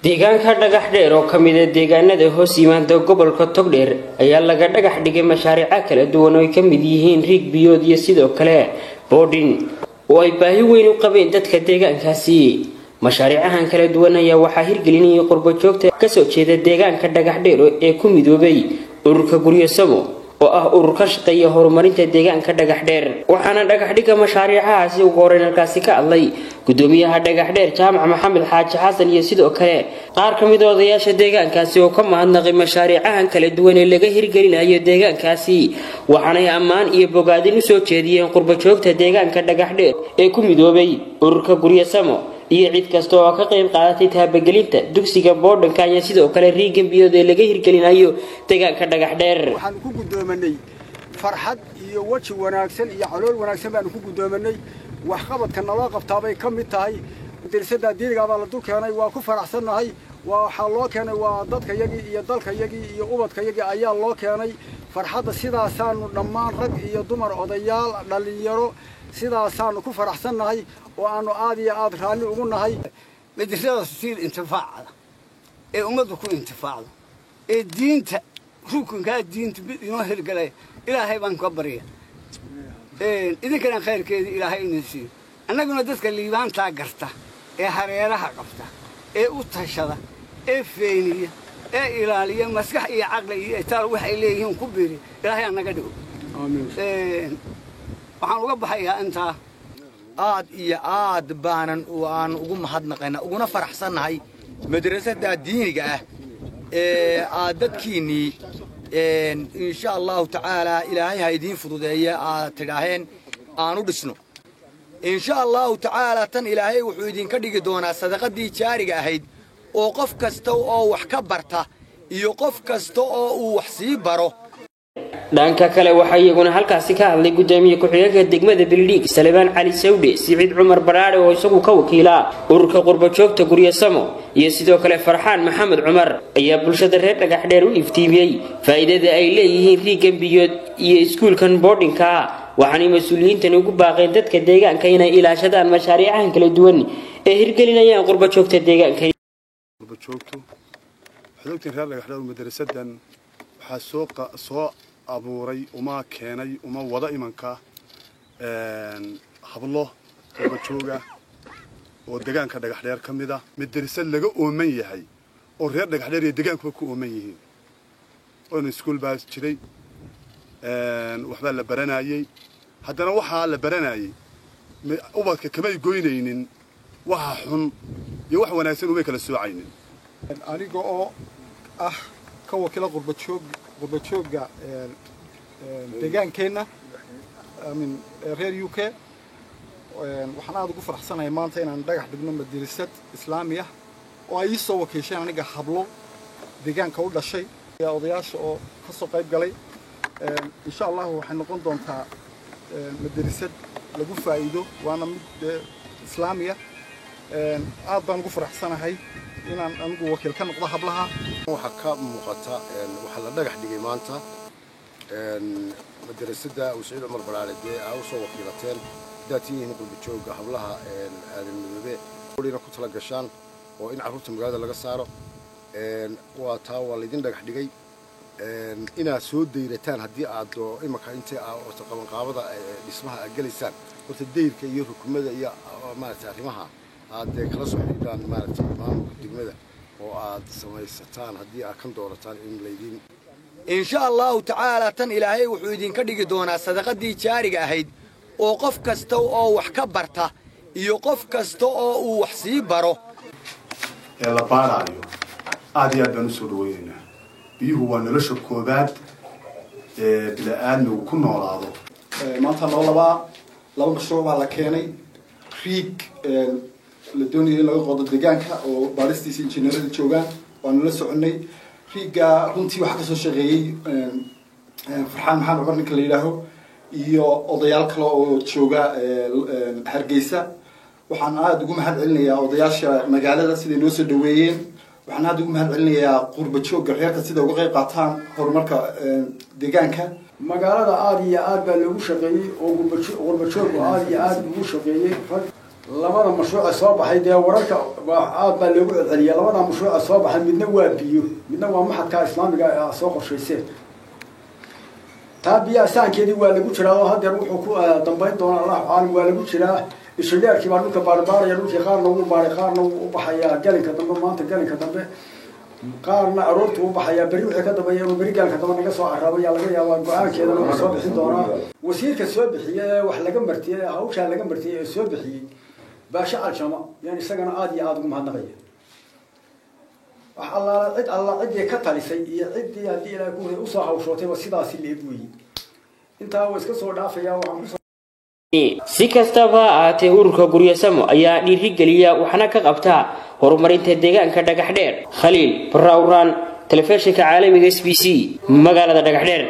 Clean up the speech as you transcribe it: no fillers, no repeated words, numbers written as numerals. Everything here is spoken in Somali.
deegaanka dhagax dheer oo kamid ah deegaanada hoos yimaada gobolka Togdheer ayaa laga dhagax dhigay mashaariic kala duwan oo ay kamid yihiin riig biyood iyo sidoo kale boodin oo ay baahi weyn u qabeen dadka deegaankaasi. mashaariicahan kala duwan ayaa waxa hirgelinayay qurbo joogta ka soo jeeda deegaanka dhagax dheer ee ku midoobay ururka guryo samo oo ah urur ka shaqeeya horumarinta deegaanka dhagax dheer. waxaana dhagax dhiga mashaariicahaasi ugu horeyn halkaasi ka hadlay gudoomiyaha dhagax dheer Jaamac Maxamed Xaaji Xasan iyo sidoo kale qaar ka mid ah odayaasha deegaankaasi oo ka mahadnaqay mashaariicahan kala duwan ee laga hirgelinayo deegaankaasi. waxaana ay ammaan iyo bogaadin u soo jeediyeen qurbo joogta deegaanka dhagax dheer ee ku midoobay ururka guryo samo iyo cid kasta oo ka qayb qaadatay taabagelinta dugsiga boodhanka iyo sidoo kale riigan biyood ee laga hirgelinayo deegaanka dhagax dheer. waxaan ku gudoomanay farxad iyo waji wanaagsan iyo calool wanaagsan baan ku gudoomanay. wax qabadka nala qabtaabay ka mid tahay dirsadda diiniga baa la dul keenay. waa ku faraxsanahay. waxa loo keenay waa dadka yagii iyo dalka yagii iyo ubadka yagii ayaa loo keenay. farxadda sidaasaanu dhammaan rag iyo dumar odayaal dhalinyaro sidaasaanu ku faraxsanahay oo aanu aad iyo aad raali ugu nahay. madrasada siil intifaacada ee ummaddu ku intifaacdo ee diinta rukunka diinta inoo hirgalay ilaahay baan ka bariya idinkana khayrkeedii ilaahay inoo siiyo. annaguna dadka liibaanta garta ee hareeraha qabta ee u tashada ee feeniya ee ilaaliya maskax iyo caqli iyo taal waxay leeyihiin ku biiri ilaahay anaga dhigo. amiin. waxaan uga baxayaa intaa aad iyo aad baanan aan ugu mahadnaqaynaa uguna faraxsanahay madrasada diiniga ah ee aad dadkiini insha Allah ta'ala ilaahay ha idin fududeeyo aad tidhaaheen aanu dhisno insha Allah ta'ala tan ilaahay wuxuu idin ka dhigi doonaa sadaqadii jaariga ahayd oo qof kasta oo wax ka barta iyo qof kasta oo uu wax sii baro. dhanka kale waxa iyaguna halkaasi ka hadlay gudoomiye ku-xigeenka degmada Beledhig Salebaan Cali Sawde Siciid Cumar Baraare oo isagu ka wakiila ururka qurbo joogta guryo samo iyo sidoo kale Farxaan Maxamed Cumar ayaa bulshada reer dhagax dheer u iftiimiyay faa'iidada ay leeyihiin riigan biyood iyo iskuulkan boardingka. waxaana mas'uuliyiintan ugu baaqeen dadka deegaanka inay ilaashadaan mashaariicahan kala duwan ee hirgelinayaan qurbo joogta deegaanka. qurbo joogto xogtan reer dhagax dheer madrasadan waxa soo abuuray uma keenay uma wada imanka hablo qurbo jooga oo deegaanka dhagax dheer kamida madrasad laga ooman yahay oo reer dhagax dheer iyo deegaanku ku ooman yihiin oo iskuul baas jiray waxba la baranayay haddana waxa la baranayay ubadka kama goynaynin waxa xun iyo wax wanaagsan uma kala soocaynin. aniga oo ah ka wakiila qurbo jooga deegaankeena aamin reer UK waxaan aad ugu faraxsanahay maanta inaan dhagax dhigno madrasad islaamiya oo ay soo wakiisheen aniga hablo deegaanka u dhashay iyo odayaasha oo ka soo qayb galay. insha Allah waxay noqon doontaa madrasad lagu faa'iido waana mid islaamiya. aad baan ugu faraxsanahay inaan anigu wakiil ka noqdo hablaha. waxa ka muuqata waxa la dhagax dhigay maanta madrasada Siciid Cumar Baraare ay soo wakiilateen dadkiina qurbo jooga hablaha aadan midoobe oo ku tala gashaan oo in carruurta magaalada laga saaro waa taa waa la idin dhagax dhigay inaad soo deyrtaan haddii aad imaka inta aad qaban qaabada dhismaha aad galaysaan horta deyrka iyo rukumada iyo maaragtay arrimaha aad kala soo xidhaan maaragtay maamulka degmada oo aad samaysataan haddii aad kan doorataan in leedin insha Allah ta'ala tan ilaahay wuxuu idin ka dhigi doonaa sadaqadii jaariga ahayd oo qof kasta oo wax ka barta iyo qof kasta oo uu wax sii baro ee la baarayo aad iyo aad baan u soo dhaweynaa. biyuhu waa nolosha koobaad ee bila'aadmigu ku noolaado. maanta laba mashruuc baa la keenay riig la doonayo in laga qodo deegaanka oo baaristiisa injineerada joogaan waanu la soconay. riiga runtii waxa ka soo shaqeeyay Farxaan Maxamed Cumar ninka la yiraahdo iyo odayaal kale oo jooga Hargeysa. waxaan aad ugu mahad celinayaa odayaasha magaalada sida ay noo soo dhaweeyeen. waxaan aad ugu mahad celinayaa qurbo joogga reerka sida uga qayb qaataan horumarka deegaanka. magaalada aad iyo aad baa loogu shaqeeyay oo qurbo joogga aad iyo aad ugu shaqeeyay rag labada mashruuc soo baxay dee wararka aad baa loogu celceliyay labada mashruuc soo baxay midna waa biyo midna waa maxadka islaamiga ah soo qorshaysay تابيا سان كذي ولا قلت له هذا يروح وكو دنبين دون الله عالم ولا قلت له الشجار كبار لك باربار يروح يقارن وبارقارن وبحيا قالك دنب ما أنت قالك دنب قارن أروت وبحيا بريء كذا بيرو بريء قالك دنب نقص عربي يلا جاي وقعان كذا لو صبح دونا وسير كسبح يا وحلا جنبرتي أو شال جنبرتي سبح باشع الشماء يعني سجن عادي عادكم هالنغية الله عد كتالي سيء عد يدي لا يكون أصحى وشوته وسيداسي اللي يبوي أنت هو إسكت صورة فيا وعم si kastaba ahaatee ururka Guryasamo ayaa dhiirigeliya waxana ka qabta horumarinta deegaanka Dhagaxdheer Khaliil Barawraan telefishinka caalamiga SBC magaalada Dhagaxdheer